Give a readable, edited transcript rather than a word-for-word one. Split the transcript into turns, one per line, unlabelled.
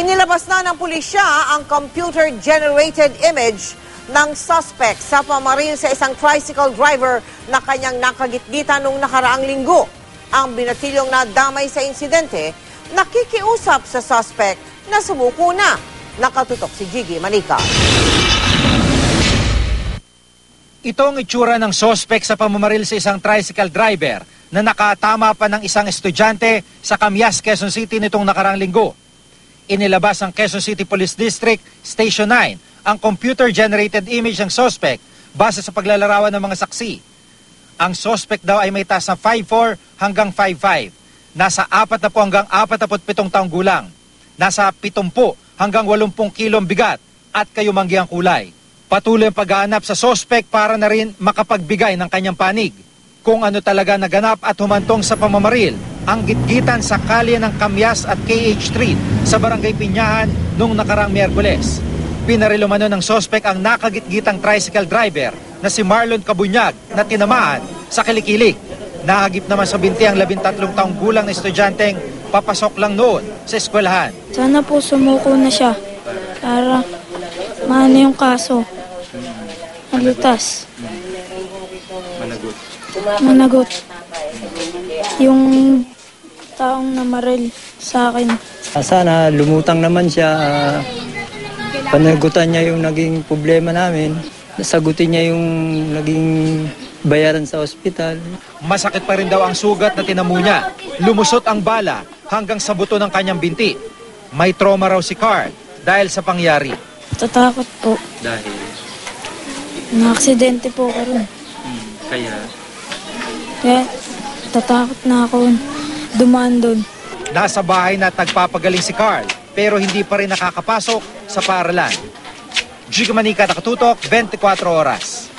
Inilabas na ng pulisya ang computer-generated image ng suspect sa pamaril sa isang tricycle driver na kanyang nakagitgitan noong nakaraang linggo. Ang binatilyong nadamay sa insidente, nakikiusap sa suspect na sumuko na. Nakatutok si Jiggy Manica.
Ito ang itsura ng suspect sa pamamaril sa isang tricycle driver na nakatama pa ng isang estudyante sa Camias, Quezon City nitong nakaraang linggo. Inilabas ng Quezon City Police District Station 9 ang computer-generated image ng suspect base sa paglalarawan ng mga saksi. Ang suspect daw ay may taas na 5'4 hanggang 5'5. Nasa 40 hanggang 47 taong gulang. Nasa 70 hanggang 80 kilong bigat at kayumanggi ang kulay. Patuloy ang paghahanap sa suspect para na rin makapagbigay ng kanyang panig kung ano talaga naganap at humantong sa pamamaril ang gitgitan sa kalye ng Camias at KH Street sa Barangay Pinyahan noong nakarang Miyerkules. Pinaril umano ng suspect ang nakagitgitang tricycle driver na si Marlon Cabunyag na tinamaan sa kilikili. Nahagip naman sa binti ang 13 taong gulang na estudyanteng papasok lang noon sa eskwelahan.
Sana po sumuko na siya para maano yung kaso. Malutas. Managot. Yung taong namaril sa akin.
Sana lumutang naman siya. Panagutan niya yung naging problema namin. Nasagutin niya yung naging bayaran sa ospital.
Masakit pa rin daw ang sugat na tinamo niya. Lumusot ang bala hanggang sa buto ng kanyang binti. May trauma raw si Carl dahil sa pangyari.
Tatakot po.
Dahil?
Na-aksidente po ko rin.
Kaya
tatakot na ako dumaan doon.
Nasa bahay na nagpapagaling si Carl pero hindi pa rin nakakapasok sa paaralan. Jiggy Manica, nakatutok, 24 oras.